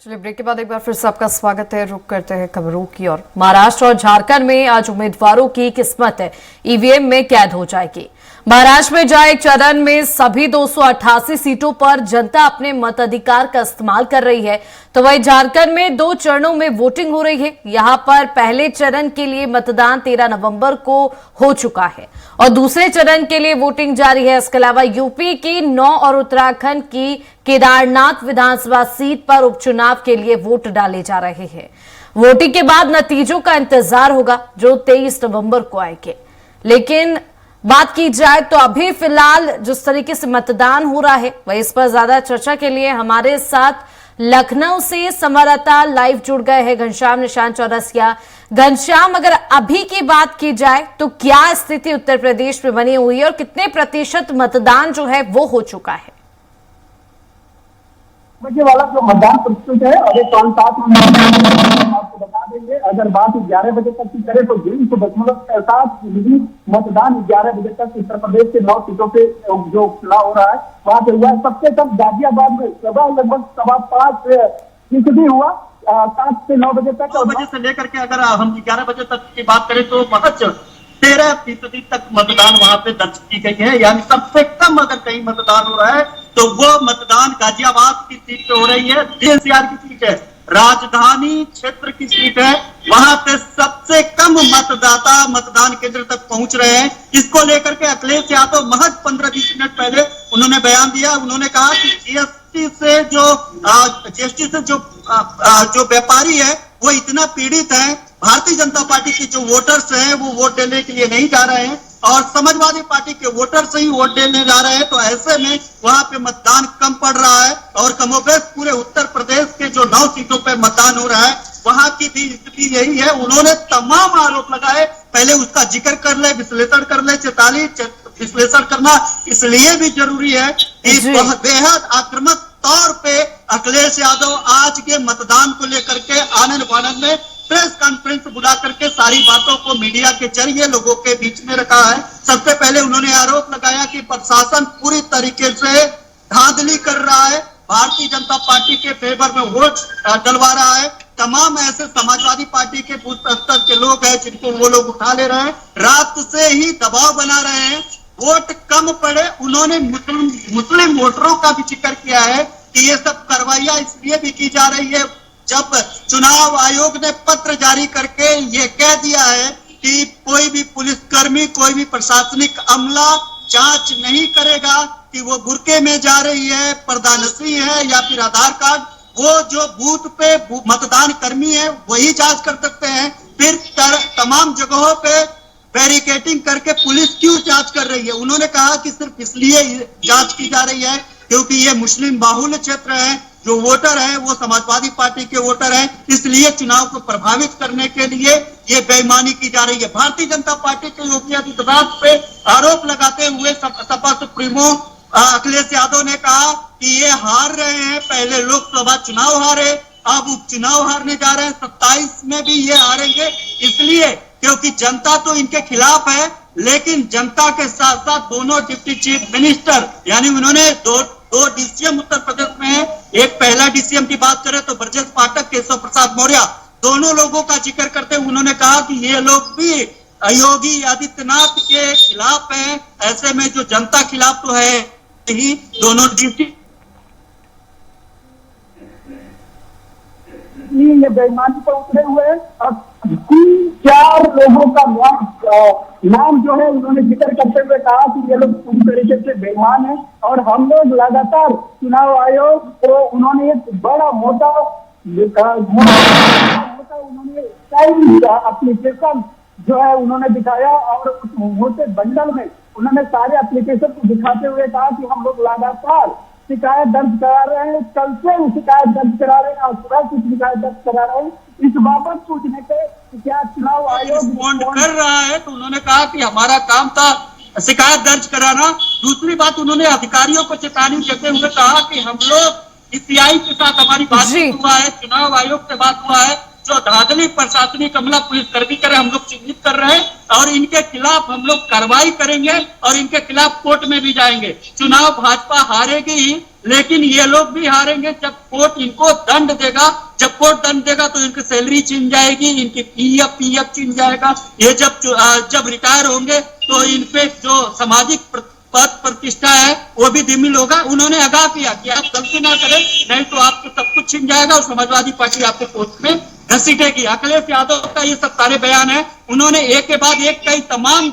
चलिए ब्रेक के बाद एक बार फिर से आपका स्वागत है। रुक करते हैं खबरों की ओर। महाराष्ट्र और झारखंड में आज उम्मीदवारों की किस्मत है ईवीएम में कैद हो जाएगी। महाराष्ट्र में जहां एक चरण में सभी 288 सीटों पर जनता अपने मताधिकार का इस्तेमाल कर रही है, तो वहीं झारखंड में 2 चरणों में वोटिंग हो रही है। यहां पर पहले चरण के लिए मतदान 13 नवंबर को हो चुका है और दूसरे चरण के लिए वोटिंग जारी है। इसके अलावा यूपी की 9 और उत्तराखंड की केदारनाथ विधानसभा सीट पर उपचुनाव के लिए वोट डाले जा रहे हैं। वोटिंग के बाद नतीजों का इंतजार होगा जो 23 नवंबर को आएंगे। लेकिन बात की जाए तो अभी फिलहाल जिस तरीके से मतदान हो रहा है वह इस पर ज्यादा चर्चा के लिए हमारे साथ लखनऊ से संवाददाता लाइव जुड़ गए हैं घनश्याम निशान चौरसिया। घनश्याम, अगर अभी की बात की जाए तो क्या स्थिति उत्तर प्रदेश में बनी हुई है और कितने प्रतिशत मतदान जो है वो हो चुका है? बजे वाला जो मतदान प्रस्तुत है और 5:07 आपको बता देंगे। अगर बात 11 बजे तक की करें तो 0.7% मतदान 11 बजे तक उत्तर प्रदेश के 9 सीटों पे जो चुनाव हो रहा है वहां पे हुआ है। सबसे कम गाजियाबाद में लगभग 5.25% हुआ 7 से 9 बजे तक। 9 बजे से लेकर के अगर हम 11 बजे तक की बात करें तो महज 13% तक मतदान वहां पे दर्ज की गई है। यानी सबसे कम अगर कहीं मतदान हो रहा है तो वो मतदान गाजियाबाद की सीट पे हो रही है। एनसीआर की सीट है, राजधानी क्षेत्र की सीट है, वहां पे सबसे कम मतदाता मतदान केंद्र तक पहुंच रहे हैं। इसको लेकर के अखिलेश यादव महज 15-20 मिनट पहले उन्होंने बयान दिया। उन्होंने कहा कि जीएसटी से जो व्यापारी है वो इतना पीड़ित है, भारतीय जनता पार्टी के जो वोटर्स हैं वो वोट देने के लिए नहीं जा रहे हैं और समाजवादी पार्टी के वोटर्स ही वोट देने जा रहे हैं। तो ऐसे में वहां पे मतदान कम पड़ रहा है और कमोबेश पूरे उत्तर प्रदेश के जो 9 सीटों पे मतदान हो रहा है वहां की भी स्थिति यही है। उन्होंने तमाम आरोप लगाए, पहले उसका जिक्र कर ले, विश्लेषण कर ले। 44 विश्लेषण करना इसलिए भी जरूरी है कि बेहद आक्रामक तौर पे अखिलेश यादव आज के मतदान को लेकर के आनंद फानंद में प्रेस कॉन्फ्रेंस बुला करके सारी बातों को मीडिया के जरिए लोगों के बीच में रखा है। सबसे पहले उन्होंने आरोप लगाया कि प्रशासन पूरी तरीके से धांधली कर रहा है, भारतीय जनता पार्टी के फेवर में वोट डलवा रहा है। तमाम ऐसे समाजवादी पार्टी के बूथ स्तर के लोग हैं जिनको वो लोग उठा ले रहे हैं, रात से ही दबाव बना रहे हैं, वोट कम पड़े। उन्होंने मुस्लिम वोटरों का भी जिक्र किया है कि ये सब कार्रवाइयां इसलिए भी की जा रही है जब चुनाव आयोग ने पत्र जारी करके ये कह दिया है कि कोई भी पुलिसकर्मी, कोई भी प्रशासनिक अमला जांच नहीं करेगा कि वो बुरके में जा रही है, पर्दानशी है या फिर आधार कार्ड। वो जो बूथ पे मतदान कर्मी है वही जांच कर सकते हैं। फिर तमाम जगहों पे बैरिकेडिंग करके पुलिस क्यों जांच कर रही है? उन्होंने कहा कि सिर्फ इसलिए जांच की जा रही है क्योंकि ये मुस्लिम बाहुल्य क्षेत्र है, जो वोटर है वो समाजवादी पार्टी के वोटर हैं, इसलिए चुनाव को प्रभावित करने के लिए ये बेईमानी की जा रही है। भारतीय जनता पार्टी के योगी आदित्यनाथ पे आरोप लगाते हुए सपा सुप्रीमो अखिलेश यादव ने कहा कि ये हार रहे हैं, पहले लोकसभा चुनाव हारे, अब उपचुनाव हारने जा रहे हैं, 27 में भी ये हारेंगे इसलिए क्योंकि जनता तो इनके खिलाफ है। लेकिन जनता के साथ साथ दोनों डिप्टी चीफ मिनिस्टर यानी उन्होंने दो डीसीएम उत्तर प्रदेश में है। एक पहला डीसीएम की बात करें तो ब्रजेश पाठक, केशव प्रसाद मौर्य, दोनों लोगों का जिक्र करते हुए उन्होंने कहा कि ये लोग भी योगी आदित्यनाथ के खिलाफ हैं। ऐसे में जो जनता खिलाफ तो है ही, दोनों डीसी ये बेईमानी पर उतरे हुए हैं। अब 3-4 लोगों का नाम जो है उन्होंने जिक्र करते हुए कहा कि ये लोग पूरी तरीके से बेईमान है और हम लोग लगातार चुनाव आयोग को उन्होंने एक बड़ा मोटा उन्होंने एप्लीकेशन जो है उन्होंने दिखाया और उस मोटे बंडल में उन्होंने सारे एप्लीकेशन को दिखाते हुए कहा कि हम लोग लगातार शिकायत दर्ज करा रहे हैं, कल से शिकायत दर्ज करा रहे हैं और सुबह की शिकायत दर्ज करा रहे हैं। इस बाबत पूछने पे क्या चुनाव आयोग रिस्पॉन्ड कर रहा है तो उन्होंने कहा कि हमारा काम था शिकायत दर्ज कराना। दूसरी बात, उन्होंने अधिकारियों को चेतावनी देते हुए कहा कि हम लोग सीआई के साथ हमारी बातचीत हुआ है, चुनाव आयोग से बात हुआ है, जो धांधली प्रशासनिक हमला पुलिसकर्मी करे हम लोग चिन्हित कर रहे हैं और इनके खिलाफ हम लोग कार्रवाई करेंगे और इनके खिलाफ कोर्ट में भी जाएंगे। चुनाव भाजपा हारेगी ही, लेकिन ये लोग भी हारेंगे जब कोर्ट इनको दंड देगा। जब कोर्ट दंड देगा तो इनकी सैलरी छीन जाएगी, इनकी पीएफ छीन जाएगा। ये जब रिटायर होंगे तो इन पे जो सामाजिक पद प्रतिष्ठा है वो भी धूमिल होगा। उन्होंने आगाह किया कि आप गलती ना करें, नहीं तो आपको सब कुछ छिन जाएगा और समाजवादी पार्टी आपको कोर्ट में घसीटेगी। अखिलेश यादव का ये सब सारे बयान है। उन्होंने एक के बाद एक कई तमाम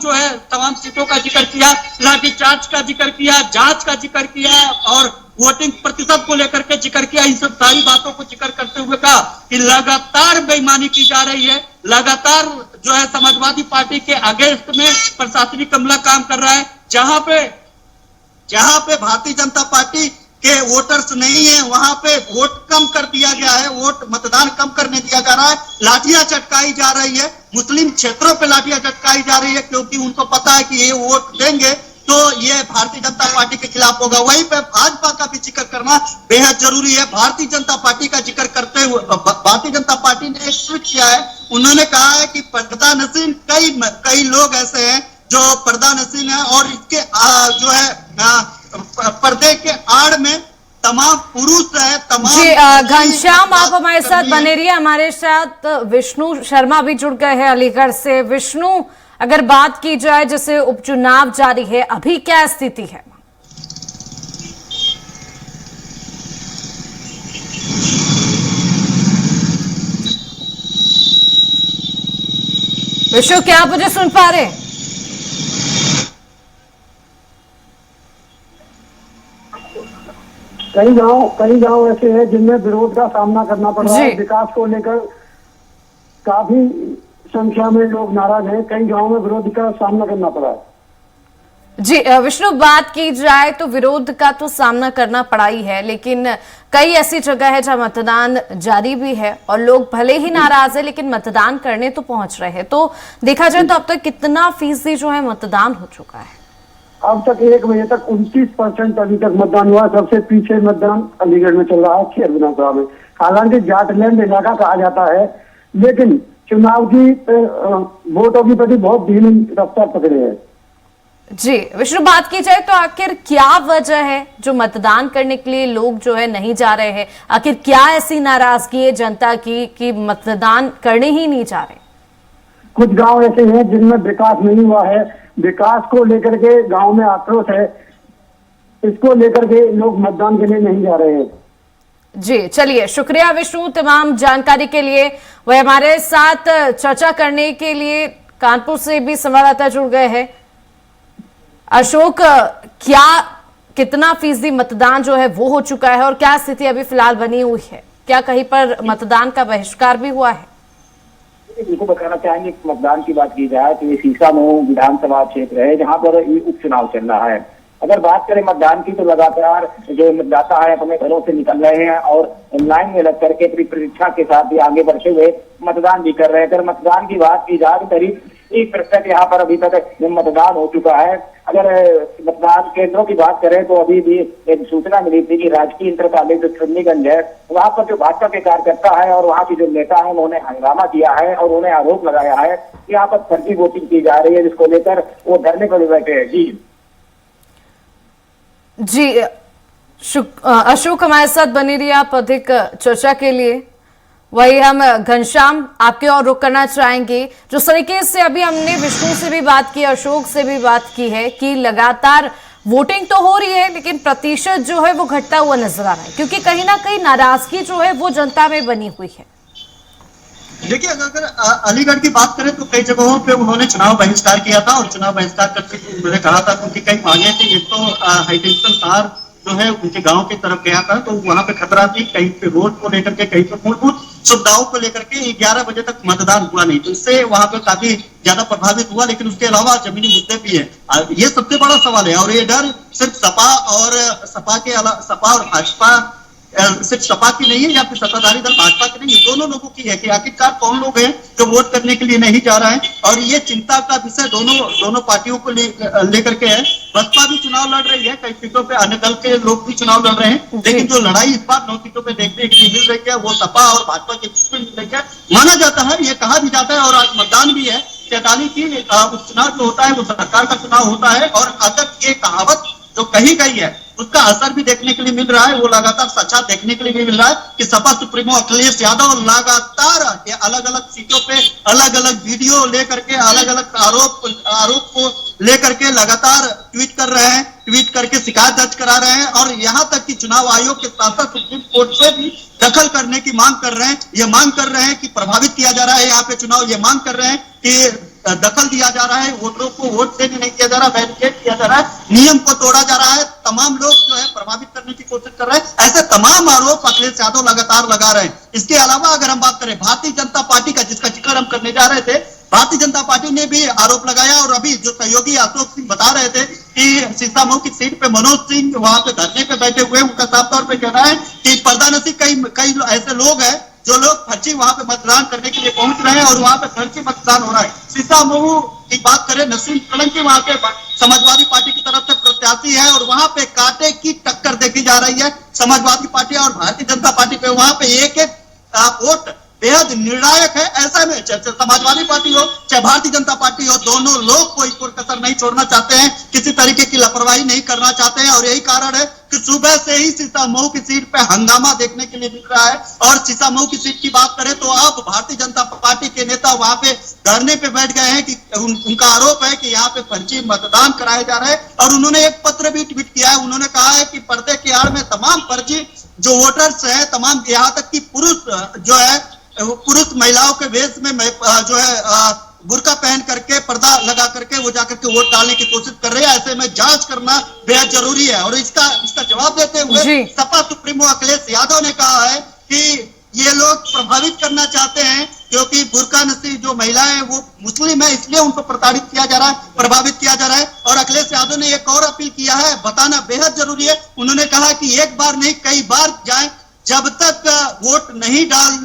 सीटों का जिक्र किया, लाठीचार्ज का जिक्र किया, जांच का जिक्र किया और वोटिंग प्रतिशत को लेकर के जिक्र किया। इन सब सारी बातों को जिक्र करते हुए कहा कि लगातार बेईमानी की जा रही है, लगातार जो है समाजवादी पार्टी के अगेंस्ट में प्रशासनिक अमला काम कर रहा है। जहां पे भारतीय जनता पार्टी के वोटर्स नहीं है वहां पे वोट कम कर दिया गया है, मतदान कम करने दिया जा रहा है, लाठियां चटकाई जा रही है। मुस्लिम क्षेत्रों पे लाठियां चटकाई जा रही है क्योंकि उनको पता है कि ये वोट देंगे तो ये भारतीय जनता पार्टी के खिलाफ होगा। वहीं पे भाजपा का भी जिक्र करना बेहद जरूरी है। भारतीय जनता पार्टी का जिक्र करते हुए भारतीय जनता पार्टी ने एक ट्वीट किया है। उन्होंने कहा है कि पर्दा नशीन कई लोग ऐसे हैं जो पर्दा नशीन है और इसके जो है पर्दे के आड़ में तमाम पुरुष है, तमाम। जी घनश्याम, आप हमारे साथ बने रहिए। हमारे साथ विष्णु शर्मा भी जुड़ गए हैं अलीगढ़ से। विष्णु, अगर बात की जाए जैसे उपचुनाव जारी है, अभी क्या स्थिति है? विष्णु, क्या आप मुझे सुन पा रहे हैं? कई गांव ऐसे हैं जिनमें विरोध का सामना करना पड़ रहा है। विकास को लेकर काफी संख्या में लोग नाराज हैं। कई गांवों में विरोध का सामना करना पड़ा है। जी विष्णु, बात की जाए तो विरोध का तो सामना करना पड़ा ही है, लेकिन कई ऐसी जगह है जहां मतदान जारी भी है और लोग भले ही नाराज है लेकिन मतदान करने तो पहुंच रहे हैं। तो देखा जाए तो अब तक कितना फीसदी जो है मतदान हो चुका है? अब तक 1 बजे तक 29% अभी तक मतदान हुआ। सबसे पीछे मतदान अलीगढ़ में चल रहा है, खेर विधानसभा में। हालांकि जाटलैंड इलाका कहा जाता है, लेकिन चुनाव की वोटों की प्रति बहुत धीमी रफ्तार पकड़े है। जी विष्णु, बात की जाए तो आखिर क्या वजह है जो मतदान करने के लिए लोग जो है नहीं जा रहे हैं? आखिर क्या ऐसी नाराजगी है जनता की कि मतदान करने ही नहीं जा रहे? कुछ गांव ऐसे हैं जिनमें विकास नहीं हुआ है, विकास को लेकर के गांव में आक्रोश है, इसको लेकर के लोग मतदान के लिए नहीं जा रहे हैं। जी चलिए, शुक्रिया विष्णु तमाम जानकारी के लिए। वह हमारे साथ चर्चा करने के लिए कानपुर से भी संवाददाता जुड़ गए हैं। अशोक, कितना फीसदी मतदान जो है वो हो चुका है और क्या स्थिति अभी फिलहाल बनी हुई है? क्या कहीं पर मतदान का बहिष्कार भी हुआ है? बिल्कुल बताना चाहेंगे, मतदान की बात की जाए तो ये सीसामऊ विधानसभा क्षेत्र है जहां पर उपचुनाव चल रहा है। अगर बात करें मतदान की तो लगातार जो मतदाता है अपने घरों से निकल रहे हैं और लाइन में लग करके अपनी प्रतीक्षा के साथ भी आगे बढ़ते हुए मतदान भी कर रहे हैं। अगर मतदान की बात की जाए तो करीब 30% यहाँ पर अभी तक मतदान हो चुका है। अगर मतदान केंद्रों की बात करें तो अभी भी एक सूचना मिली थी कि राजकीय इंटर कॉलेज जो चुन्नीगंज है वहां पर जो भाजपा के कार्यकर्ता है और वहां की जो नेता है उन्होंने हंगामा किया है और उन्हें आरोप लगाया है कि यहाँ पर फर्जी वोटिंग की जा रही है, जिसको लेकर वो धरने पर बैठे हैं। जी अशोक, हमारे साथ बनी रही आप अधिक चर्चा के लिए। वही हम घनश्याम आपके और रुख करना चाहेंगे। जिस तरीके से अभी हमने विष्णु से भी बात की, अशोक से भी बात की है कि लगातार वोटिंग तो हो रही है लेकिन प्रतिशत जो है वो घटता हुआ नजर आ रहा है, क्योंकि कहीं ना कहीं नाराजगी जो है वो जनता में बनी हुई है। देखिए, अगर अलीगढ़ की बात करें तो कई जगहों पे उन्होंने चुनाव बहिष्कार किया था और चुनाव बहिष्कार करके उन्होंने कहा था क्योंकि कई मांगे थी। एक तो हाईटेंशन तार जो है उनके गांव की तरफ गया था तो वहां पे खतरा थी, कहीं पे रोड को लेकर के, कहीं पे मूलभूत सुविधाओं को लेकर के 11 बजे तक मतदान हुआ नहीं, तो इससे वहां पे काफी ज्यादा प्रभावित हुआ। लेकिन उसके अलावा जमीनी मुद्दे भी है, ये सबसे बड़ा सवाल है। और ये डर सिर्फ सपा और भाजपा सिर्फ सपा की नहीं है या फिर सत्ताधारी दल भाजपा की नहीं है, दोनों लोगों की है कि आखिरकार कौन लोग हैं जो वोट करने के लिए नहीं जा रहे हैं। और ये चिंता का विषय दोनों पार्टियों को लेकर के है। बसपा भी चुनाव लड़ रही है, कई सीटों पे अन्य दल के लोग भी चुनाव लड़ रहे हैं, लेकिन जो लड़ाई इस बार 9 सीटों पे देखने के लिए मिल रही है वो सपा और भाजपा के बीच में मिल रही है। माना जाता है, ये कहा भी जाता है और आज मतदान भी है 43 की उपचुनाव जो होता है वो सरकार का चुनाव होता है। और अगर ये कहावत जो कही गई है उसका असर भी देखने के लिए मिल रहा है, वो लगातार सच्चा देखने के लिए भी मिल रहा है कि सपा सुप्रीमो अखिलेश यादव लगातार अलग अलग सीटों पे अलग अलग वीडियो लेकर के अलग अलग आरोप को लेकर के लगातार ट्वीट कर रहे हैं, ट्वीट करके शिकायत दर्ज करा रहे हैं। और यहाँ तक कि चुनाव आयोग के साथ साथ सुप्रीम कोर्ट से भी दखल करने की मांग कर रहे हैं। ये मांग कर रहे हैं कि प्रभावित किया जा रहा है यहाँ पे चुनाव, ये मांग कर रहे हैं कि दखल दिया जा रहा है, वोटरों को वोट देने नहीं दिया जा रहा, बैरिकेड किया जा रहा है, नियम को तोड़ा जा रहा है, तमाम लोग जो है प्रभावित करने की कोशिश कर रहे हैं। ऐसे तमाम आरोप अखिलेश यादव लगातार लगा रहे हैं। इसके अलावा अगर हम बात करें भारतीय जनता पार्टी का, जिसका जिक्र हम करने जा रहे थे, भारतीय जनता पार्टी ने भी आरोप लगाया। और अभी जो सहयोगी अशोक सिंह बता रहे थे कि सीतामऊ की सीट पे मनोज सिंह वहां पे धरने पे बैठे हुए, उनका साफ तौर पे कहना है कि पर्दानसी कई ऐसे लोग हैं जो लोग फर्जी वहां पे मतदान करने के लिए पहुंच रहे हैं और वहां पे फर्जी मतदान हो रहा है। सीतामऊ की बात करें, नसीम सोलंकी वहां पे समाजवादी पार्टी की तरफ से प्रत्याशी है और वहां पे कांटे की टक्कर देखी जा रही है समाजवादी पार्टी और भारतीय जनता पार्टी पे। वहां पे एक वोट बेहद निर्णायक है। ऐसा में चाहे समाजवादी पार्टी हो चाहे भारतीय जनता पार्टी हो, दोनों लोग कोई कसर नहीं छोड़ना चाहते हैं, किसी तरीके की लापरवाही नहीं करना चाहते हैं। और यही कारण है कि सुबह से ही सीतामऊ की सीट पे हंगामा देखने के लिए मिल रहा है। और सीतामऊ की सीट की बात करें तो अब भारतीय जनता पार्टी के नेता वहां पे धरने पे बैठ गए हैं कि उनका आरोप है कि यहाँ पे फर्जी मतदान कराया जा रहा है। और उन्होंने एक पत्र भी ट्वीट किया है, उन्होंने कहा है कि पर्दे की आड़ में तमाम फर्जी जो वोटर्स है, तमाम यहाँ तक कि पुरुष महिलाओं के वेश में जो है बुर्का पहन करके पर्दा लगा करके वो जाकर के वोट डालने की कोशिश कर रहे हैं। ऐसे में जांच करना बेहद जरूरी है। और इसका जवाब देते हुए सपा सुप्रीमो अखिलेश यादव ने कहा है कि ये लोग प्रभावित करना चाहते हैं क्योंकि बुर्का नसीब जो महिलाएं हैं वो मुस्लिम है, इसलिए उनको प्रताड़ित किया जा रहा है, प्रभावित किया जा रहा है। और अखिलेश यादव ने एक और अपील किया है, बताना बेहद जरूरी है। उन्होंने कहा कि एक बार नहीं कई बार जाए, जब तक वोट नहीं डाल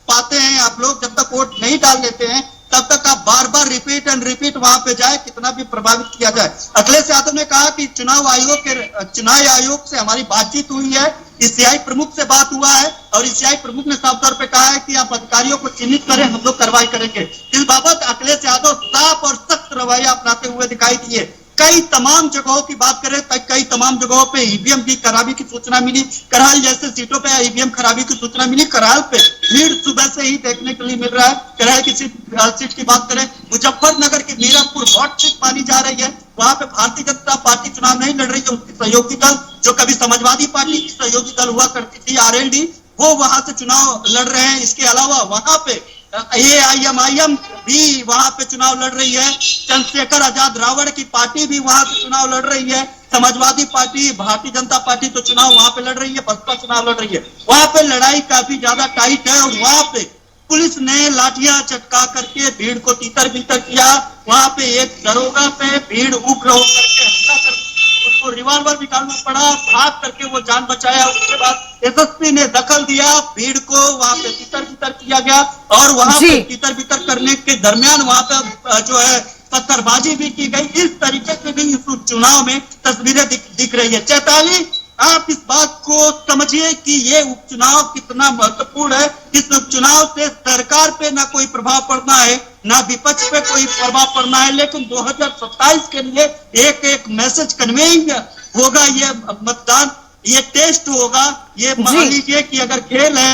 पाते हैं आप लोग, जब तक वोट नहीं डाल लेते हैं तब तक आप बार बार रिपीट एंड रिपीट वहां पे जाए, कितना भी प्रभावित किया जाए। अखिलेश यादव ने कहा कि चुनाव आयोग से हमारी बातचीत हुई है, ईसीआई प्रमुख से बात हुआ है और ईसीआई प्रमुख ने साफ तौर पे कहा है कि आप अधिकारियों को चिन्हित करें, हम लोग कार्रवाई करेंगे। इस बाबत अखिलेश यादव साफ और सख्त रवैया अपनाते हुए दिखाई दिए। कई तमाम जगहों की बात करें, कई तमाम जगहों पे ईवीएम की खराबी की सूचना मिली, कराल जैसे सीटों पे ईवीएम खराबी की सूचना मिली। कराल पे भीड़ सुबह से ही देखने के लिए मिल रहा है। कराल की सीट की बात करें, मुजफ्फरनगर की मीरापुर हॉट सीट मानी जा रही है, वहां पे भारतीय जनता पार्टी चुनाव नहीं लड़ रही है, उसकी सहयोगी दल जो कभी समाजवादी पार्टी की सहयोगी दल हुआ करती थी आरएलडी, वो वहां से चुनाव लड़ रहे हैं। इसके अलावा वहां पे AIMIM भी वहां पे चुनाव लड़ रही है, चंद्रशेखर आजाद रावण की पार्टी भी वहां से चुनाव लड़ रही है, समाजवादी पार्टी, भारतीय जनता पार्टी तो चुनाव वहां पे लड़ रही है, बसपा चुनाव लड़ रही है। वहां पे लड़ाई काफी ज्यादा टाइट है और वहां पे पुलिस ने लाठियां चटका करके भीड़ को तीतर बीतर किया। वहां पे एक दरोगा पे भीड़ उग्र होकर के हमला कर उसको रिवॉल्वर निकालना पड़ा, भाग करके वो जान बचाया। उसके बाद एसएसपी ने दखल दिया, भीड़ को वहां पे तीतर बीतर किया गया और वहां पे तीतर बीतर करने के दरमियान वहां पे जो है पत्थरबाजी भी की गई। इस तरीके से भी इस चुनाव में तस्वीरें दिख रही है। चैताली, आप इस बात को समझिए कि ये उपचुनाव कितना महत्वपूर्ण है। इस उपचुनाव से सरकार पे ना कोई प्रभाव पड़ना है, ना विपक्ष पे कोई प्रभाव पड़ना है, लेकिन 2027 के लिए एक मैसेज कन्वेइंग होगा। ये मतदान, ये टेस्ट होगा। ये मान लीजिए कि अगर खेल है,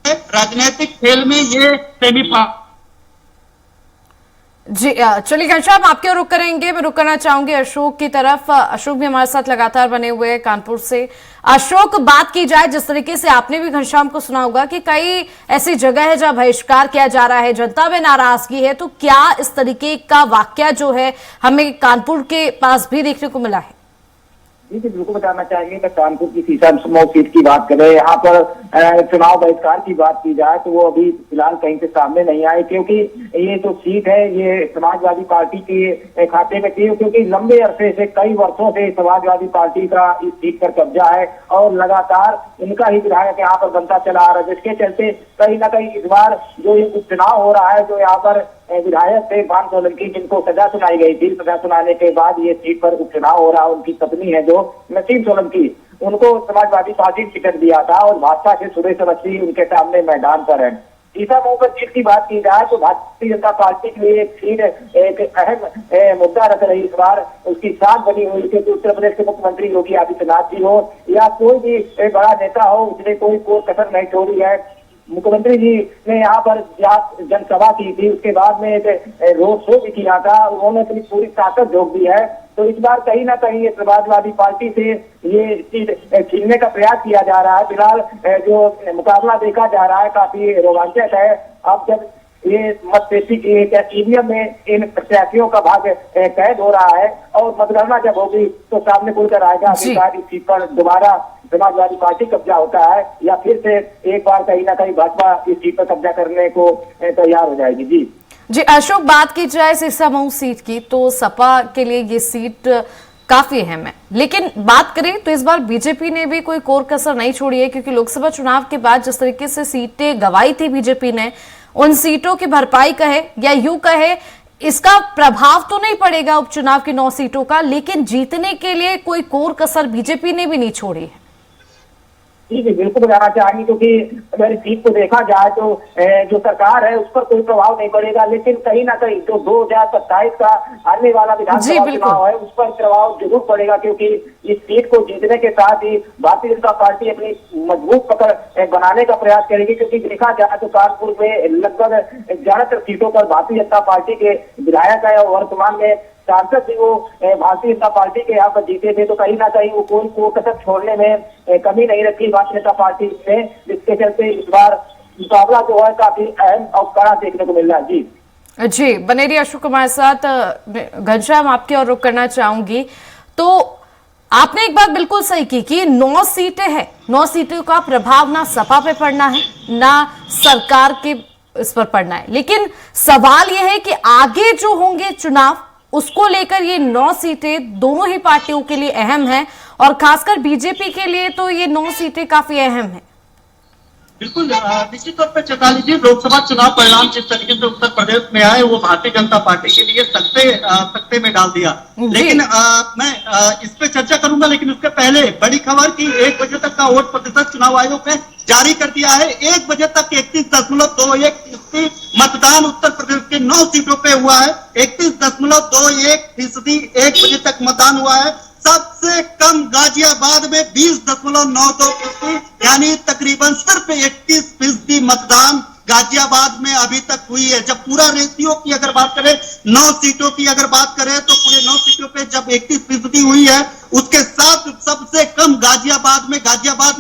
राजनीतिक खेल में ये सेमीफाइनल। जी चलिए घनश्याम, आपके रुख करेंगे। मैं रुक करना चाहूंगी अशोक की तरफ। अशोक भी हमारे साथ लगातार बने हुए हैं कानपुर से। अशोक, बात की जाए जिस तरीके से आपने भी घनश्याम को सुना होगा कि कई ऐसी जगह है जहां बहिष्कार किया जा रहा है, जनता में नाराजगी है, तो क्या इस तरीके का वाकया जो है हमें कानपुर के पास भी देखने को मिला है? जी बिल्कुल बताना चाहेंगे कि कानपुर की सीतामऊ सीट की बात करें, यहाँ पर चुनाव बहिष्कार की बात की जाए तो वो अभी फिलहाल कहीं से सामने नहीं आए, क्योंकि ये जो सीट है ये समाजवादी पार्टी के खाते में थी, क्योंकि लंबे अरसे से कई वर्षों से समाजवादी पार्टी का इस सीट पर कब्जा है और लगातार इनका ही विधायक यहाँ पर बनता चला आ रहा है, जिसके चलते कहीं ना कहीं इस बार जो ये उपचुनाव हो रहा है, जो यहाँ पर विधायक थे भान सोलंकी जिनको सजा सुनाई गई थी, सजा सुनाने के बाद ये सीट पर उपचुनाव हो रहा है, उनकी पत्नी है जो नसीम सोलंकी, उनको समाजवादी पार्टी टिकट दिया था और भाजपा से सुरेश अवस्थी उनके सामने मैदान पर है। सीतामऊ पर सीट की बात की जाए तो भारतीय जनता पार्टी के लिए एक सीट एक अहम मुद्दा रख रही इस बार, उसकी साख बनी हुई थी कि उत्तर प्रदेश के मुख्यमंत्री योगी आदित्यनाथ जी हो या कोई भी बड़ा नेता हो, उसने कोई कसर नहीं छोड़ी है। मुख्यमंत्री जी ने यहाँ पर जनसभा की थी, उसके बाद में एक रोड शो भी किया था, उन्होंने अपनी पूरी ताकत झोंक दी है। तो इस बार कहीं ना कहीं ये समाजवादी पार्टी से ये सीट छीनने का प्रयास किया जा रहा है। फिलहाल जो मुकाबला देखा जा रहा है काफी रोमांचक है। अब जब ये मतपेटी की ईवीएम में इन प्रत्याशियों का भाग्य कैद हो रहा है और मतगणना जब होगी तो सामने खुलकर आएगा आखिरकार इस सीट पर दोबारा समाजवादी पार्टी कब्जा होता है या फिर से एक बार कहीं ना कहीं भाजपा इस सीट पर कब्जा करने को तैयार हो जाएगी। जी अशोक, बात की जाए सीतामऊ सीट की तो सपा के लिए ये सीट काफी अहम है, लेकिन बात करें तो इस बार बीजेपी ने भी कोई कोर कसर नहीं छोड़ी है, क्योंकि लोकसभा चुनाव के बाद जिस तरीके से सीटें गंवाई थी बीजेपी ने, उन सीटों की भरपाई कहे या यूं कहे इसका प्रभाव तो नहीं पड़ेगा उपचुनाव की 9 सीटों का, लेकिन जीतने के लिए कोई कोर कसर बीजेपी ने भी नहीं छोड़ी है। जी बिल्कुल बताना चाहेंगे, क्योंकि अगर इस सीट को देखा जाए तो जो सरकार है उस पर कोई प्रभाव नहीं पड़ेगा, लेकिन कहीं ना कहीं जो 2027 का आने वाला विधानसभा चुनाव है उस पर प्रभाव जरूर पड़ेगा, क्योंकि इस सीट को जीतने के साथ ही भारतीय जनता पार्टी अपनी मजबूत पकड़ बनाने का प्रयास करेगी, क्योंकि देखा जाए तो कानपुर में लगभग ज्यादातर सीटों पर भारतीय जनता पार्टी के विधायक है और वर्तमान में सांसद भी वो भारतीय जनता पार्टी के यहाँ पर जीते थे, तो कहीं ना कहीं वो कोई कसर छोड़ने में कमी नहीं रखी भारतीय जनता पार्टी ने, जिसके चलते इस बार मुकाबला जो है काफी अहम और कड़ा देखने को मिल रहा है। जी बने रहिए अशोक हमारे साथ। घनश्याम, आपकी ओर रुख करना चाहूंगी। तो आपने एक बात बिल्कुल सही की कि 9 सीटें हैं, 9 सीटों का प्रभाव ना सपा पे पड़ना है ना सरकार के इस पर पड़ना है, लेकिन सवाल यह है कि आगे जो होंगे चुनाव उसको लेकर ये 9 सीटें दोनों ही पार्टियों के लिए अहम है और खासकर बीजेपी के लिए तो ये 9 सीटें काफी अहम है। बिल्कुल निश्चित तौर पर चैताली जी, लोकसभा चुनाव परिणाम जिस तरीके से उत्तर प्रदेश में आए वो भारतीय जनता पार्टी के लिए सख्ते में डाल दिया, लेकिन मैं इस पे चर्चा करूंगा, लेकिन उसके पहले बड़ी खबर की 1 बजे तक का वोट प्रतिशत चुनाव आयोग ने जारी कर दिया है। 1 बजे तक 31.21% मतदान उत्तर प्रदेश के 9 सीटों पे हुआ है। 31.21% 1 बजे तक मतदान हुआ है। सबसे कम गाजियाबाद में 20.92%, यानी तकरीबन सिर्फ 31% मतदान गाजियाबाद में अभी तक हुई है। जब पूरा रेशियो की अगर बात करें, 9 सीटों की अगर बात करें तो पूरे 9 सीटों पे जब 31% हुई है, उसके साथ सबसे कम गाजियाबाद में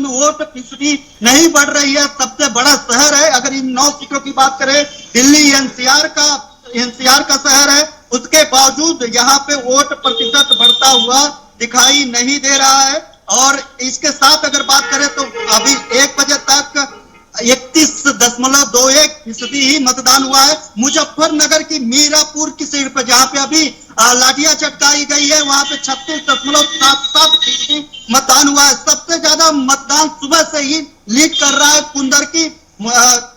वोट फीसदी नहीं बढ़ रही है। सबसे बड़ा शहर है, अगर इन 9 सीटों की बात करें, दिल्ली एनसीआर का शहर है, उसके बावजूद यहाँ पे वोट प्रतिशत बढ़ता हुआ दिखाई नहीं दे रहा है। और इसके साथ अगर बात करें तो अभी 1 बजे तक 31.21% ही मतदान हुआ है। मुजफ्फरनगर की मीरापुर की सीट पर जहां पे अभी लाठियां चटकाई गई है, वहां पे 36.77% मतदान हुआ है। सबसे ज्यादा मतदान सुबह से ही लीड कर रहा है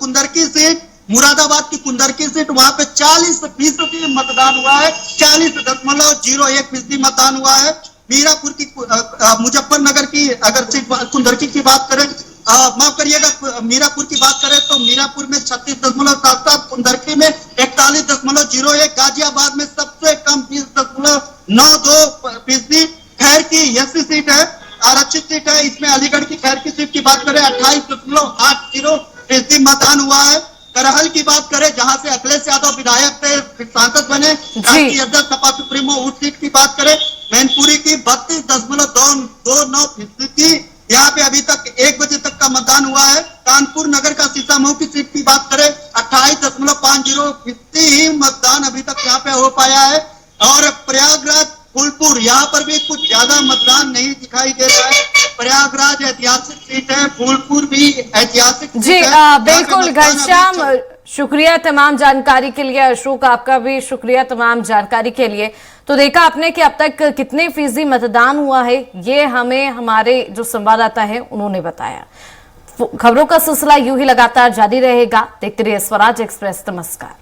कुंदरकी सीट, मुरादाबाद की कुंदरकी सीट, वहां पे 40% मतदान हुआ है। 40.01% मतदान हुआ है। मीरापुर की मुजफ्फरनगर की अगर सीट कुंदरकी की बात करें, माफ करिएगा, मीरापुर की बात करें तो मीरापुर में 36.77, कुंदरकी में 41.01, गाजियाबाद में सबसे कम 20.92%। खैर की एससी सीट है, आरक्षित सीट है, इसमें अलीगढ़ की खैर की सीट की बात करें 28.80% मतदान हुआ है। करहल की बात करें, जहां से अखिलेश यादव विधायक थे, सांसद बने, राष्ट्रीय अध्यक्ष सपा सुप्रीमो, उस सीट की बात करें, मैनपुरी की 32.29%, यहाँ पे अभी तक 1 बजे तक का मतदान हुआ है। कानपुर नगर का सीतामऊ की सीट की बात करें 28.50% ही मतदान अभी तक यहाँ पे हो पाया है। और प्रयागराज फूलपुर, यहाँ पर भी कुछ ज्यादा मतदान नहीं दिखाई दे रहा है। प्रयागराज ऐतिहासिक सीट है, फूलपुर भी ऐतिहासिक सीट जी है। बिल्कुल घनश्याम, शुक्रिया तमाम जानकारी के लिए। अशोक, आपका भी शुक्रिया तमाम जानकारी के लिए। तो देखा आपने कि अब तक कितने फीसदी मतदान हुआ है, ये हमें हमारे जो संवाददाता है उन्होंने बताया। खबरों का सिलसिला यूं ही लगातार जारी रहेगा। देखते रहिए स्वराज एक्सप्रेस। नमस्कार।